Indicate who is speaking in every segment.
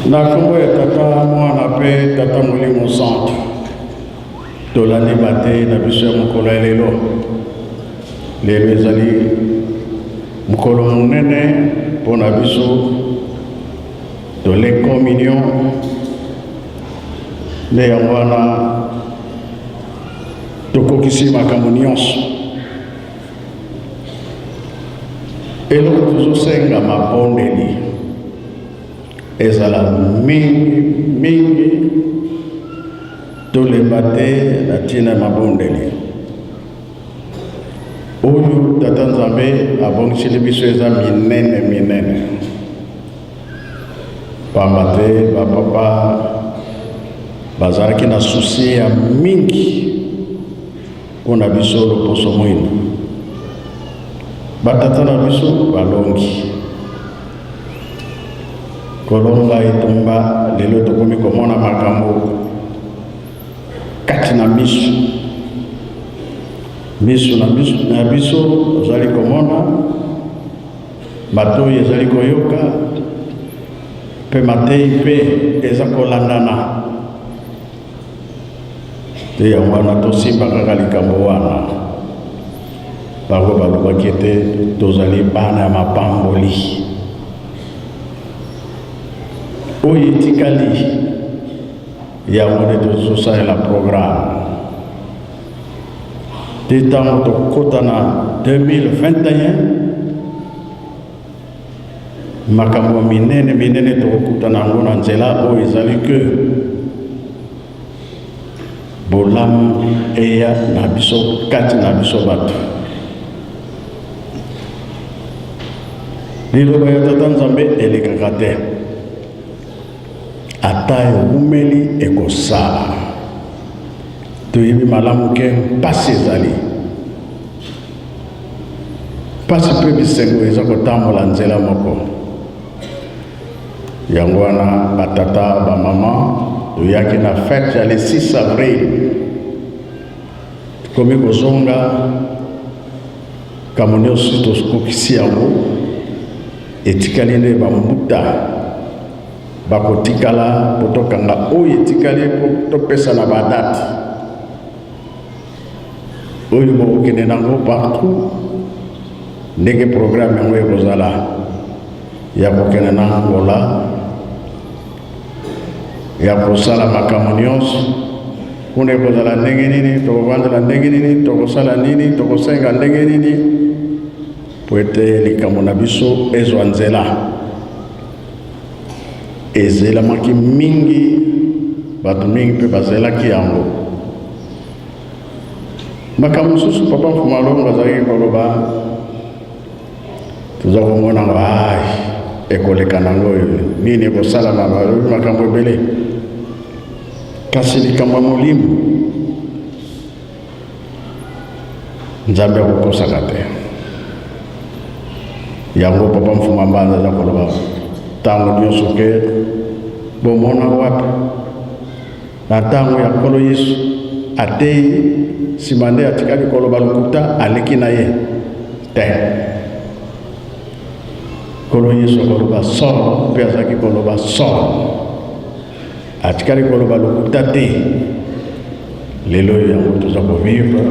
Speaker 1: Na kombo ya tata mwana pe tata molimo centre tolandi bate na biso ya mokolo ya lelo ezali mokolo monene mpo na biso tole communion nde yango wana tokokisi makambo nyonso eloko tozosenga mabondeli ezala mingi tolemba te na ntina mabondeli oyo tata nzambe abongiseli biso eza minene pamba te bapapa bazalaki na susi ya mingi mpona biso loposo mwino batata na biso balongi kolonga etumba lelo tokomi komona makambo kati na miso na biso ozali komona matoi ezali koyoka mpe matei mpe eza kolandana te yango wana tosimba kaka likambo wana bango balobaki ete tozali bana ya mapamboli oyo etikali yango nde tozosalela programme te ntango tokota na 2021 makambo minene tokokutana yango na nzela oyo ezali ke bolamu eya na biso kati na biso bato liloba ya tata nzambe elekaka te ata ewumeli ekosala toyebi malamu ke mpasi ezali mpasi mpe bisengo eza kotambola nzela moko yango wana batata bamama toyaki na fete ya le 6 avril tokomi kozonga kambo nyonso tokokisi yango etikali nde bambuta bakotikala po tokanga oyo etikali po topesa na badate oyo bokokende nango partout ndenge programme yango ekozala ya kokende na Angola ya kosala makambo nyonso kuna ekozala ndenge nini tokovandela ndenge nini tokosala nini tokosenga ndenge nini po ete likambo na biso ezwa nzela ezelamaki mingi bato mingi mpe bazelaki yango makambo mosusu papa Mfuma Longo azalaki koloba toza komona ngo ekoleka nango nini ekosalama balobi makambo ebele kasi likambo ya molimo nzambe akokosaka te yango papa Mfuma Mbanza aza koloba ntango nyonso ke bomona wapi na ntango ya nkolo Yesu atei nsima nde atikali koloba lokuta aleki na ye te nkolo Yesu akoloba solo mpe azalaki koloba solo atikali koloba lokuta te lelo yango toza kovivre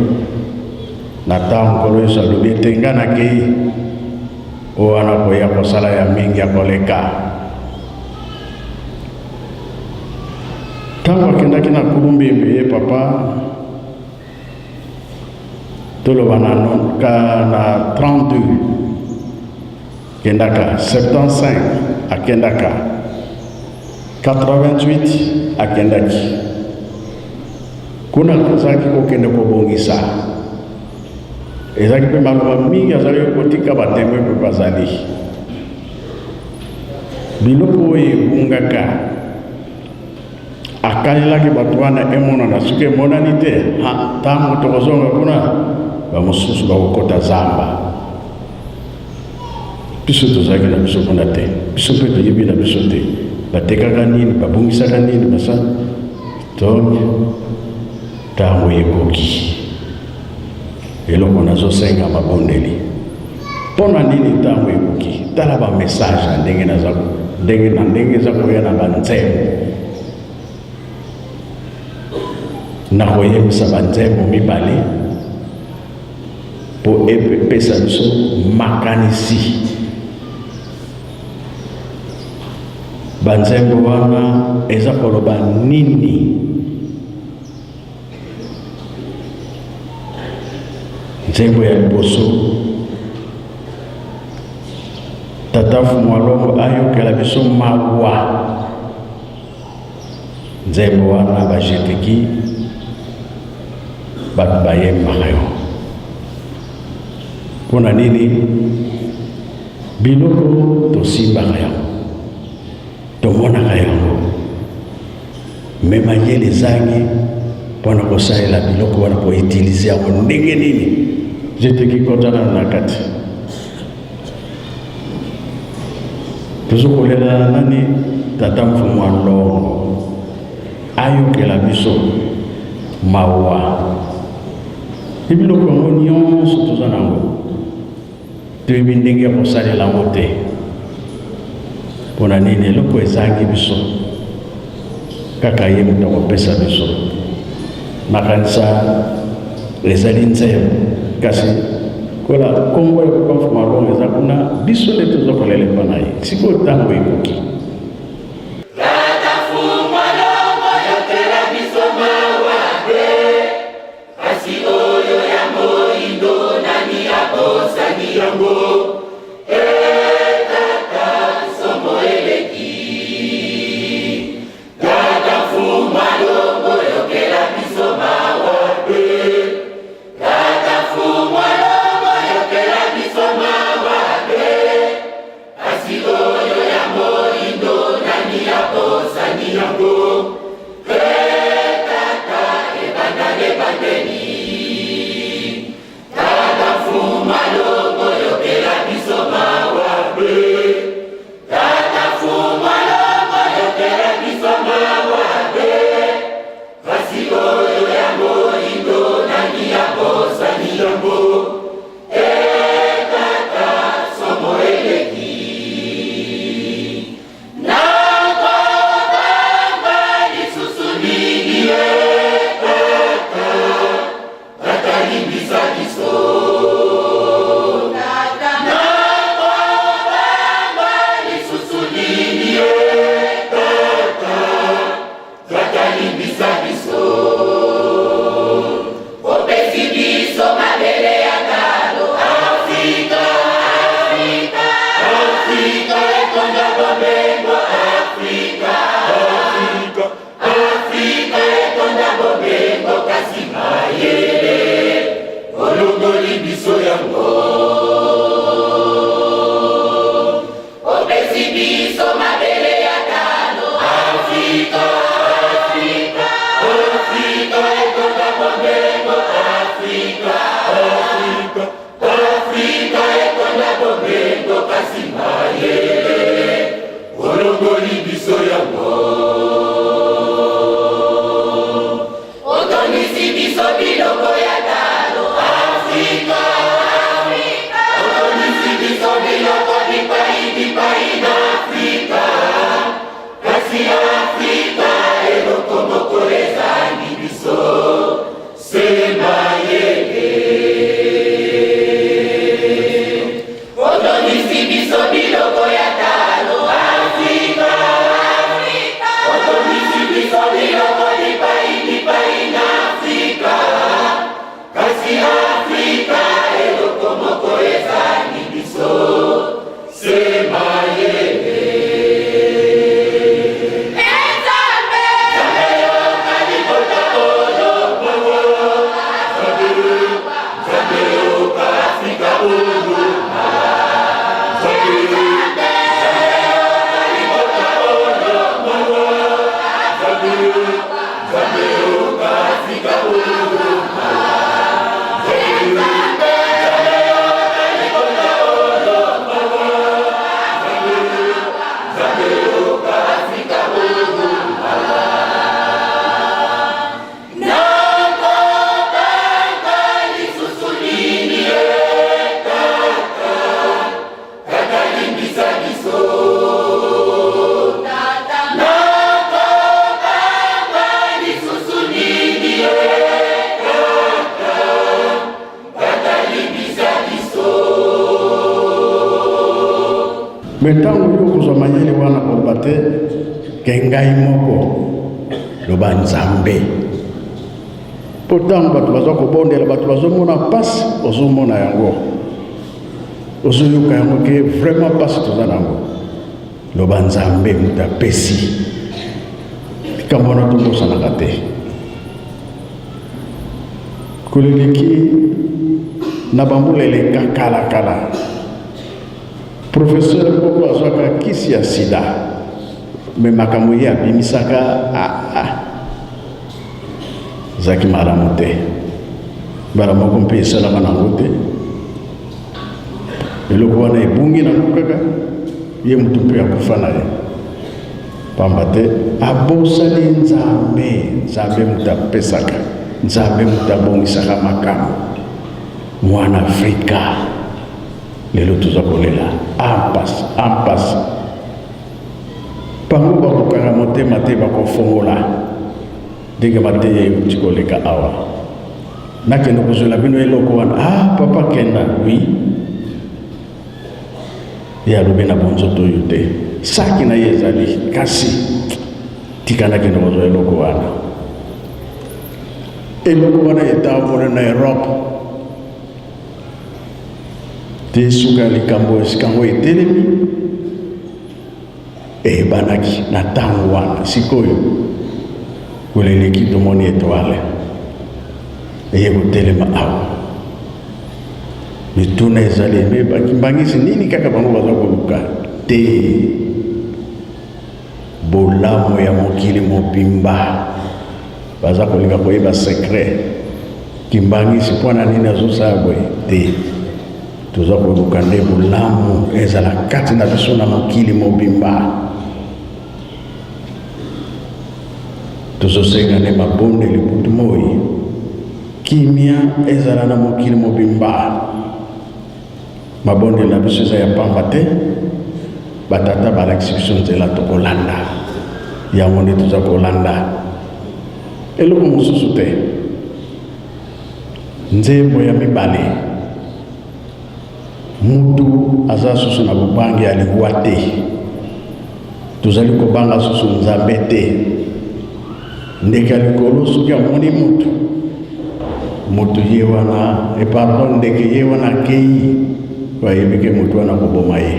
Speaker 1: na ntango nkolo Yesu alobi ete nga nakei oyo wana koya kosala ya mingi ya koleka ntango akendaki na kulumbimbi ye papa toloba na 32 kendaka 75 akendaka 88 akendaki kuna kozalaki kokende kobongisa ezalaki mpe maloba mingi azalaki kotika batembe mpe bazali biloko oyo ebungaka akalelaki bato wana emonana soki emonani te ntango tokozonga kuna bamosusu bakokota zamba biso tozalaki na biso kuna te biso mpe toyebi na biso te batekaka nini babongisaka nini basa donc ntango ekoki eloko nazosenga mabondeli Pona nini tango ekuki tala ba message ndenge na za ndenge za koyana banzembo na koyebisa banzembo mibale po epesa biso makanisi banzembo wana eza koloba nini. Nzembo ya liboso tata Fumwalongo ayokela biso mawa. Nzembo wana bajeteki bato bayembaka yo mpona nini? Biloko tosimbaka yango, tomonaka yango, me mayele ezangi mpona kosalela biloko wana koutilize yango ndenge nini. Jeteki kotana na kati tozokolela nani? Tata Fumwalongo ayokela biso mawa. Biloko yango nyonso toza nango toyebi ndenge ya kosalela yango te. Mpona nini? Eloko ezangi biso kaka ye moto akopesa biso. Nakanisa ezali nzembo kasi kola kombo ya Papa Fumwalongo eza kuna biso nde tozokolela epa na ye sikoyo ntango ekoki.
Speaker 2: Biso biloko ya
Speaker 1: Metango yo kozwa mayele wana koloba te ke ngai moko loba Nzambe. Pourtant bato bazwa kobondela, bato bazomona pasi ozomona yango, ozoyoka yango ke vraiment pasi toza nango, loba Nzambe moto apesi. Likambo wana tobosanaka te. Koleleki na bambula eleka kala professeur moko azwaka kisi ya sida, me makambo ye abimisaka zaki malamu te. Mbala moko mpe esalaka nango te. Eloko wana ebungi nango kaka ye mutu mpe akufa na ye, pamba te abosani Nzambe mutu apesaka, Nzambe mutu abongisaka makambo. Mwana Afrika lelo toza kolela ampasi pango bakokanga motema te bakofongola ndenge mateye euti koleka awa. Nakende kozwela bino eloko wana papa kenda wi ye alobi na bonzoto oyo te, saki na ye ezali kasi tika nakende kozwa eloko wana. Eloko wana etambola na Europe te suka likambo esikango etelemi ebanaki na ntango wana. Sikoyo koleleki tomoni etoile eye kotelema awa, mituna ezali emebaki mbangisi nini kaka bango baza koluka te. Bolamu ya mokili mobimba baza kolinga koyeba secret kimbangisi mpona nini azosala boye te. Toza koluka nde bolamu ezala kati na biso na mokili mobimba. Tozosenga nde mabondeli butu moi kimia ezala na mokili mobimba. Mabondeli na biso eza ya pamba te, batata balakisi biso nzela tokolanda, yango nde toza kolanda. Eloko mosusu te, nzembo ya mibale mutu aza susu na bobangi aliwa te. Tozali kobanga susu Nzambe te. Ndeke alikolo soki amoni mutu ye wana pardon, ndeke ye wana akei wayebike mutu wana koboma ye.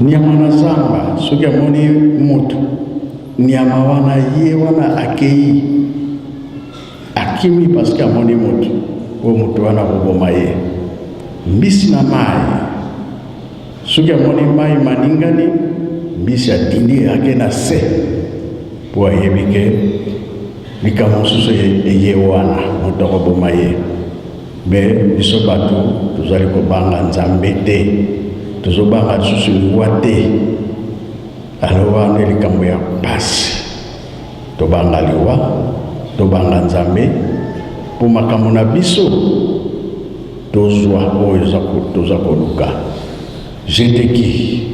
Speaker 1: Nyama na zamba soki amoni mutu, nyama wana ye wana akei akimi paske amoni mutu, o mutu wana koboma ye. Mbisi na mai soki amoni mai maningani, mbisi atindi ake na se po ayebike likambo mosusu eye wana mutu akoboma ye. Me biso bato tozali kobanga Nzambe te, tozobanga lisusu liwa te. Alo wana likambo ya pasi, tobanga liwa, tobanga Nzambe po makambo na biso tozwa oyo toza koluka. Jeteki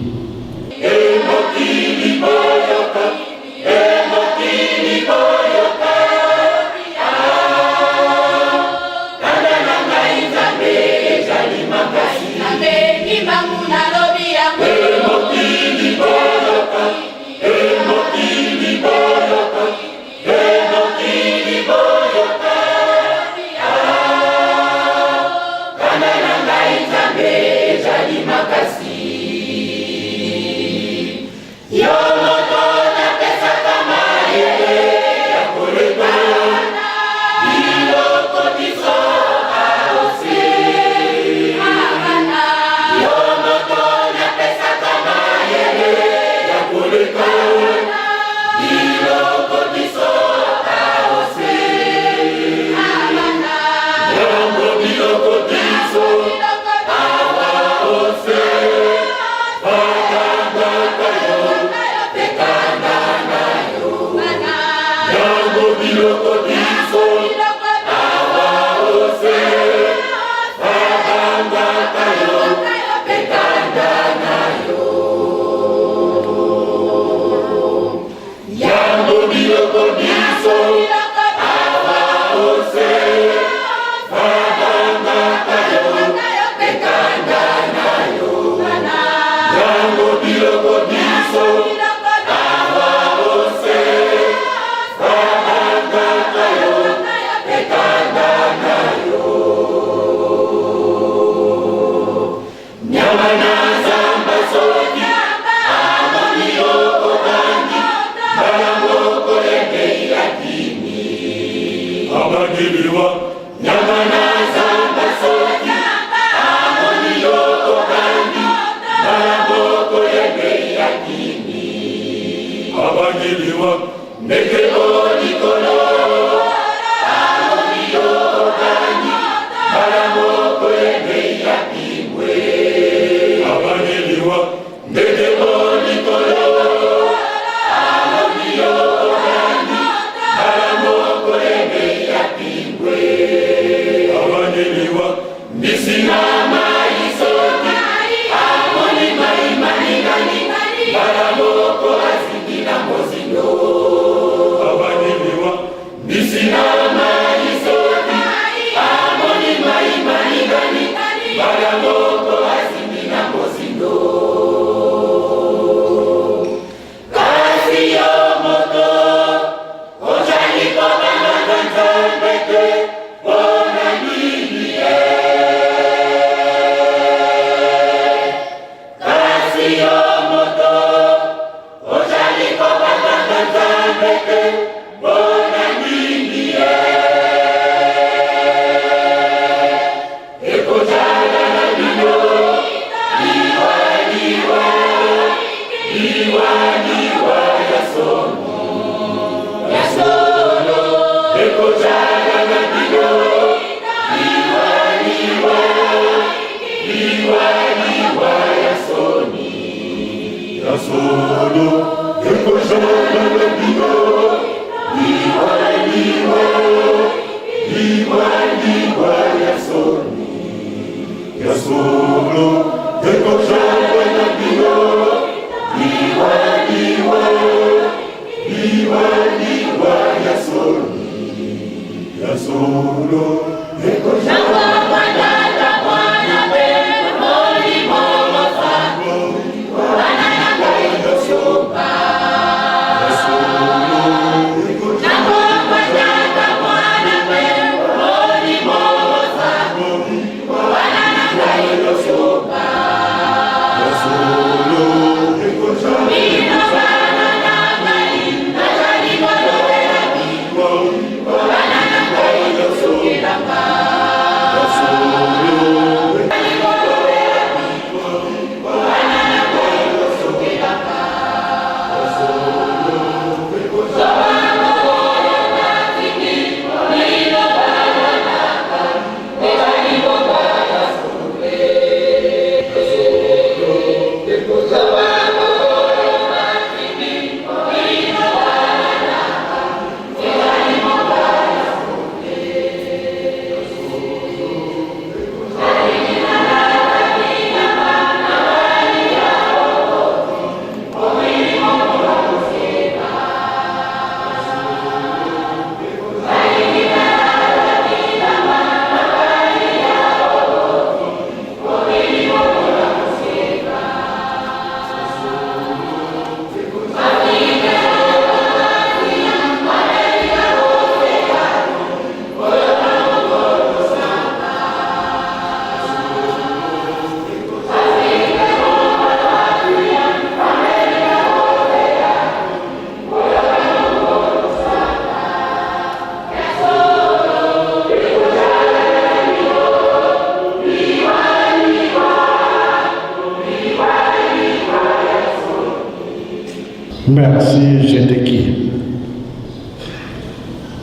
Speaker 1: Merci Jedeki.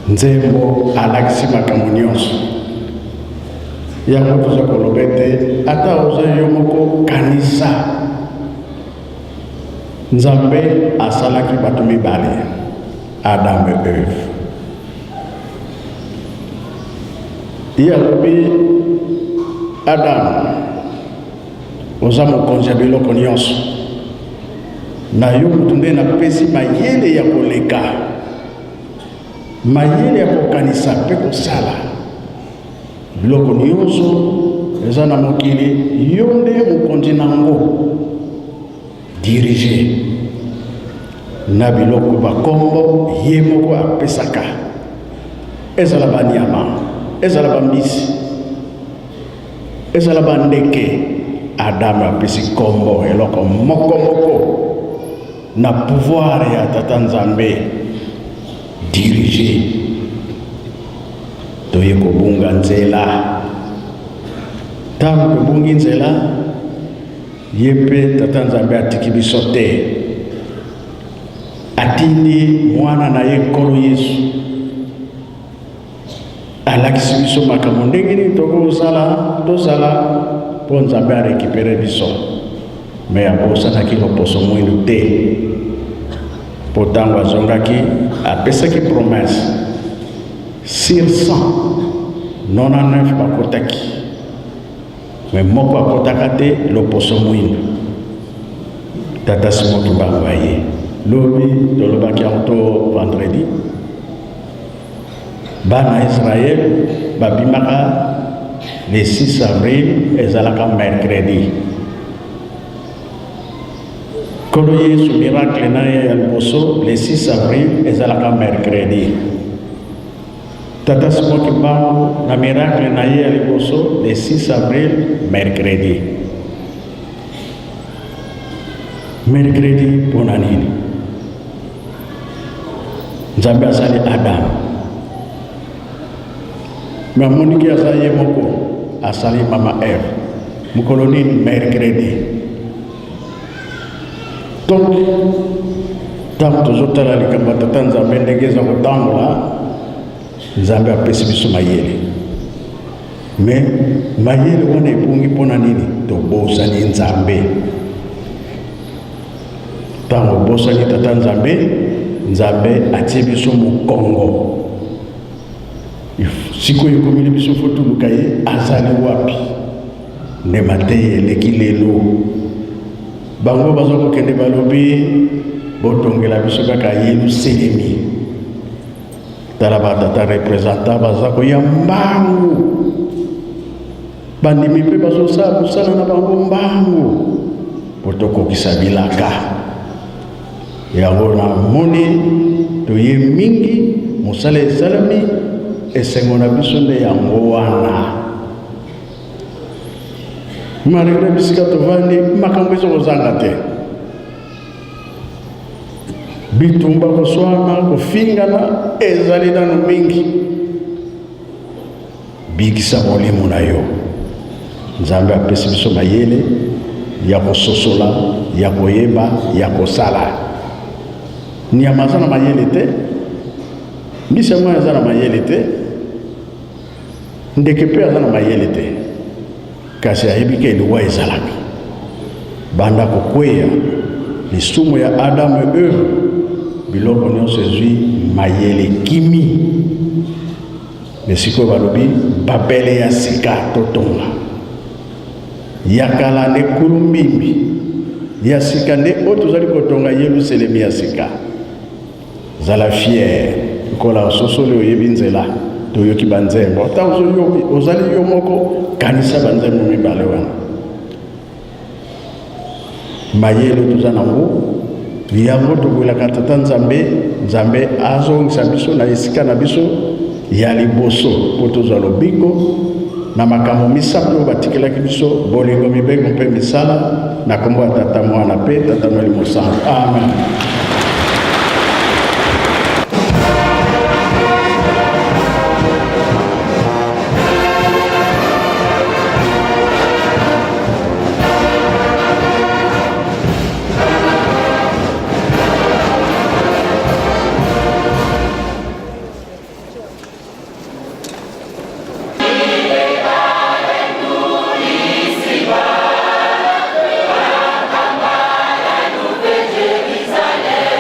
Speaker 1: Nzembo alakisi makambo nyonso. Yango toza kolobete ata oza yo moko kanisa. Nzambe asalaki bato mibale, Adam et Eve. Yalobi Adam oza mokonzi ya biloko nyonso. Na yo mutu nde napesi mayele ya koleka, mayele ya kokanisa mpe kosala biloko nyonso eza na mokili. Yo nde mokonzi nango, dirige na biloko bakombo ye moko apesaka, ezala banyama, ezala bambisi, ezala bandeke. Adam apesi kombo eloko moko moko na pouvoir ya Tata Nzambe, dirige toye kobunga nzela. Tango kobungi nzela ye mpe Tata Nzambe atiki biso te, atindi mwana na ye nkolo Yesu alakisi biso makambo ndenge nini tozala mpo Nzambe arekipere biso. Me abosanaki loposo mwindu te, mpo ntango azongaki apesaki promese sur 100 99 bakotaki, me moko akotaka te, loposo mwindu. Tata simoki bango aye lobi tolobaki yango to vendredi. Bana Israel babimaka le 6 avril ezalaka mercredi. Kolo Yesu miracle na ye ya liboso le 6 avril ezalaka mercredi. Tata Simoki Mbangu na miracle na ye ya liboso le 6 avril mercredi. Mercredi mpona nini? Nzambe asali Adam. Mamoniki asali ye moko asali mama Eve. Mukolo nini? Mercredi. Donc, tant tozotala likambo tata Nzambe ndenge eza kotambola, Nzambe apesi biso mayele. Mais mayele wana epungi mpona nini? Tobosani Nzambe. Tango bosani tata Nzambe, Nzambe atie biso mokongo. Sikoyo komili biso fotuluka ye azali wapi? Ndema te eleki lelo. Bango bazo kokende balobi botongela biso kaka Yerusalemi. Tala batata representant baza koya mbangu. Bandimi mpe bazosala kosala na bango mbangu botokokisa bilaka. Yango na moni toye mingi mosala esalami esengo na biso nde yango wana. Malgré bisika tovandi makambo ezokozanga te. Bitumba koswana kofingana ezali nano mingi. Bikisa molimo na yo. Nzambe apesi biso mayele ya kososola, ya koyeba, ya kosala. Nyama aza na mayele te, mbisi yango aza na mayele te, ndeke mpe aza na mayele te, kasi ayebi ke liwa ezalaka. Banda kokweya lisumu ya Adamu e Eve, biloko nyonso ezwi mayele kimi. Mesiko balobi babele ya sika totonga, ya kala nde kulumbimbi, ya sika nde oyo tozali kotonga Yerusalemi ya sika. Zala fier kola sosole oyebi nzela toyoki banzembo ta ozali yo moko kanisa banzembo mibale wana. Mayele toza nango yango tokolaka tata Nzambe. Nzambe azongisa biso na esika na biso ya liboso po tozwa lobiko na makambo misato oyo batikelaki biso bolingo mibengo mpe misala na kombo ya tata Mwana mpe tata Molimo Santu. Amen.
Speaker 2: Jerusalem.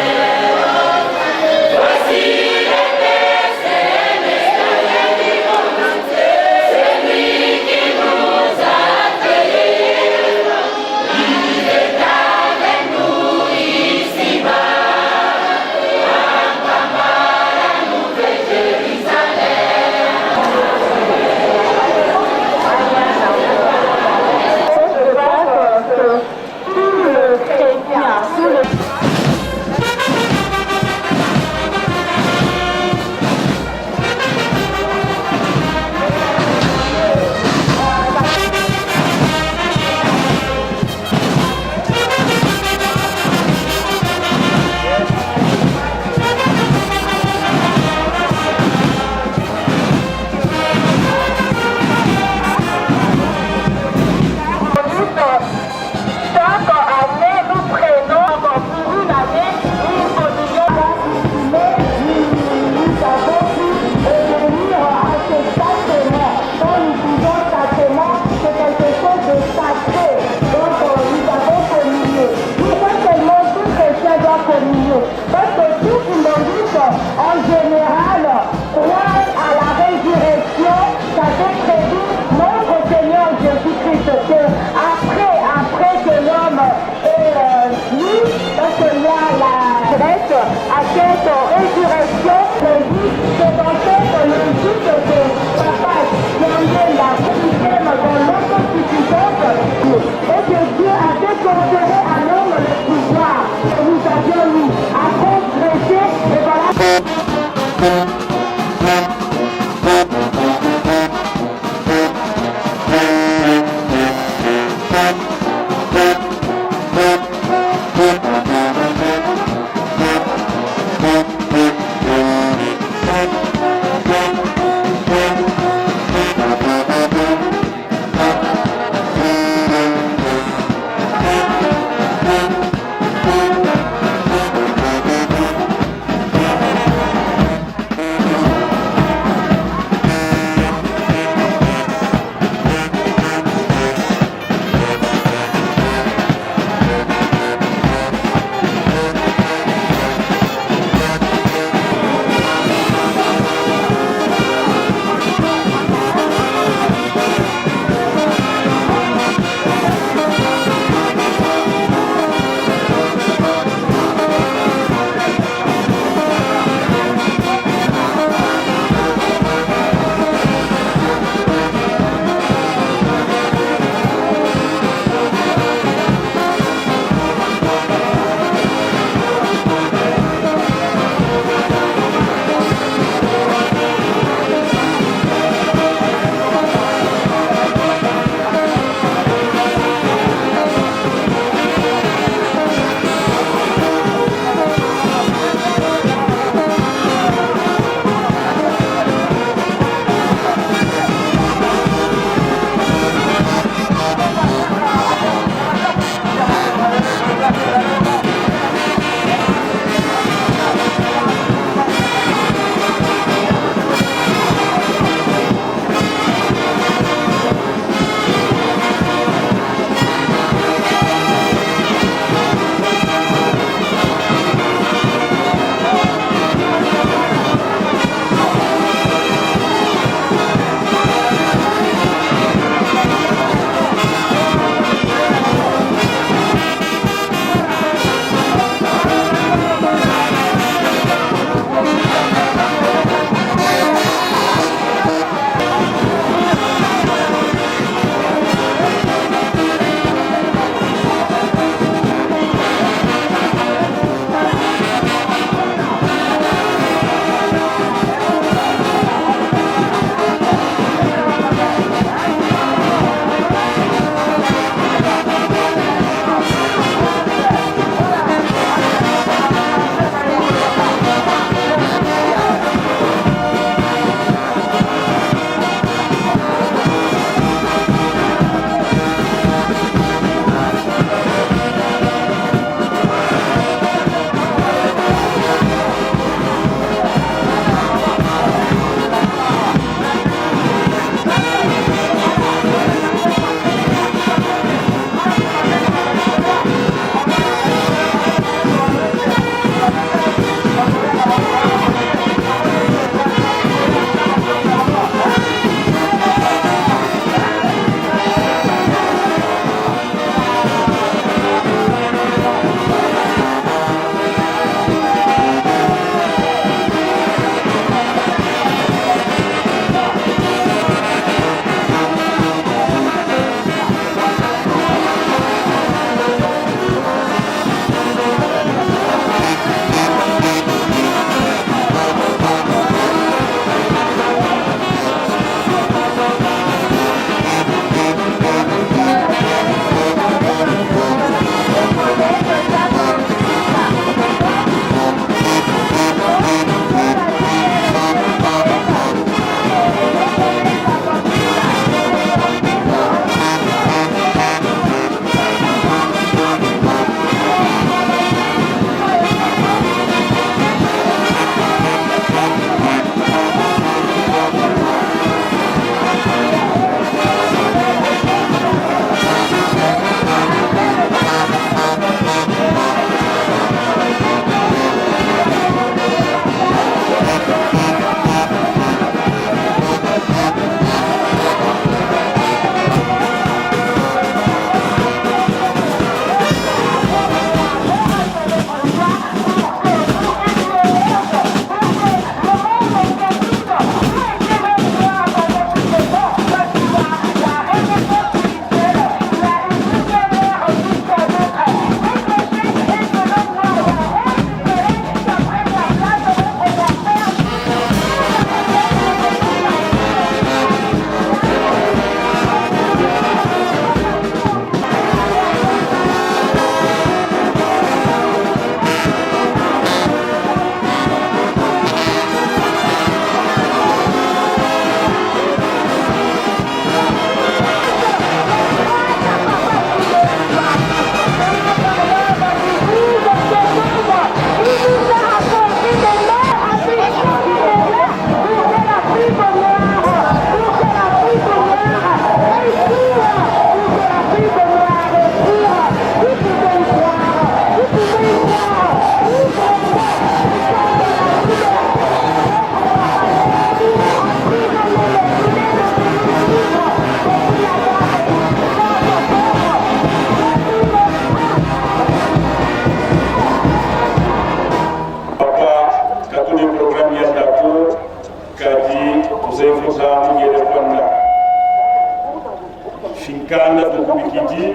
Speaker 2: tukubikiji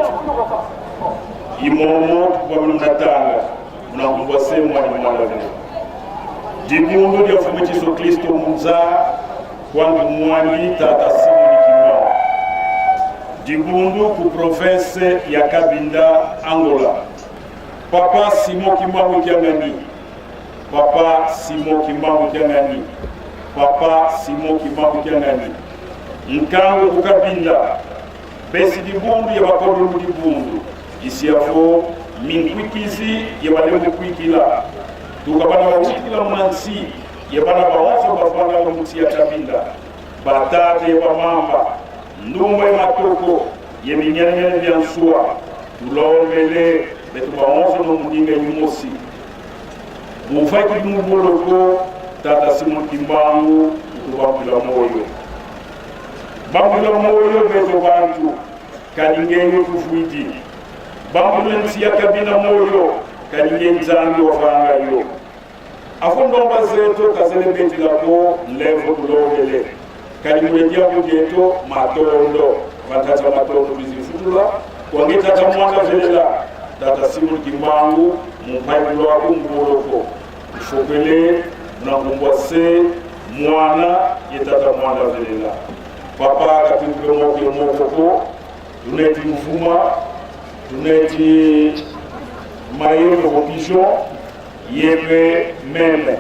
Speaker 2: imomo kwa mnatanga mnakumbwa sehemu mwana vile dibundu ya fumichiso Kristo mza kwangu mwani tata Simoni Kimau dibundu ku province ya Kabinda Angola Papa Simon Kimau Kiangani Papa Simon Kimau Kiangani Papa Simon Kimau Kiangani nkango kukabinda besi dibundu ya bakodo dibundu isiafo minkwikizi ya balembo kwikila tukabana wikila mnansi ya bana bawaso bafanga mutsi ya Kabinda batate ya bamamba ndumba ya matoko ya minyanya ya nsua tulombele betu bawaso no mudinga yumosi mufaki mboloko tata Simon Kimbangu tubambula moyo bambula moyo beto bantu kalingenyo kufuiji bambula nsi ya Kabinda moyo kalingenyo zambi wafanga yo afundo bazeto kazele beti lako levo tulogele kalingenyo diabu jeto matondo matata matondo bizifutula kwangeta tamwanga velela tata Simon Kimbangu mumpayi wako mboloko shokele na kumbwase mwana yetata mwana velela papa katimbe moko tuneti mfuma tuneti mayelo condition yebe meme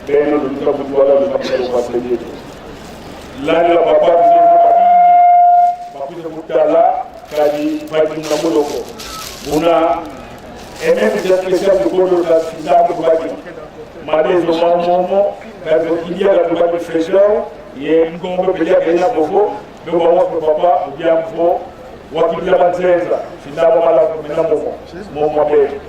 Speaker 2: beno duka butwala duka kwa sede la papa bakuza mutala kadi fati na moloko una emebi de spécial de kodo la finale baki malezo mamomo kazo kidia la baki fraîcheur ye ngombe belia kenya bofo do ba wo papa bien fo wakibia banzenza finale mala mena momo be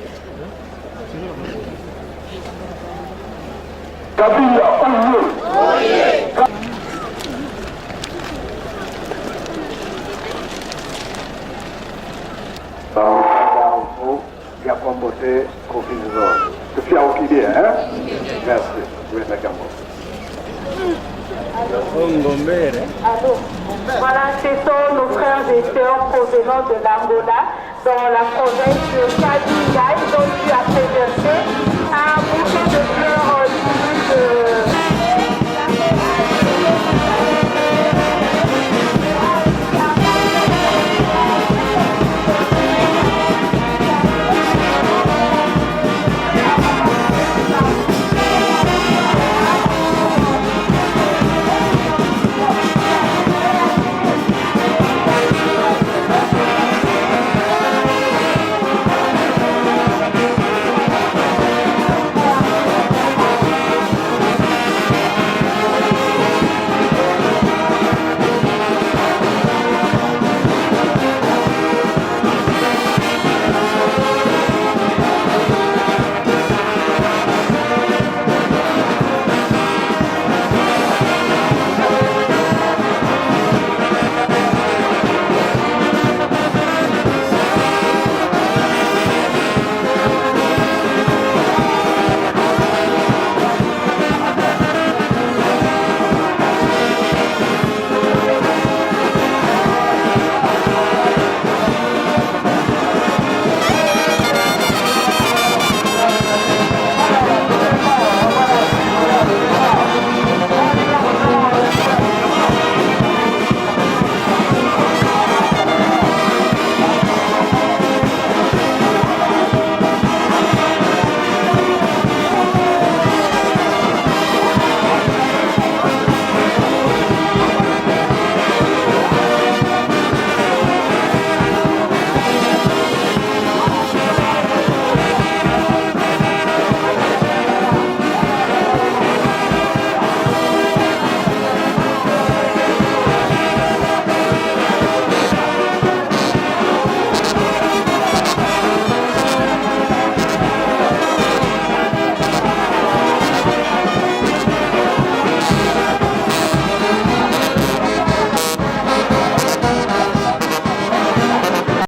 Speaker 2: Kabinda oye bien comboté confinement. Tu fais au Kibé, hein? Merci. Oui, d'accord.
Speaker 3: Allô. Voilà, ce sont nos frères et sœurs provenant de l'Angola, dans la province de Kabinda. Ils ont dû à traverser un bouquet de fleurs.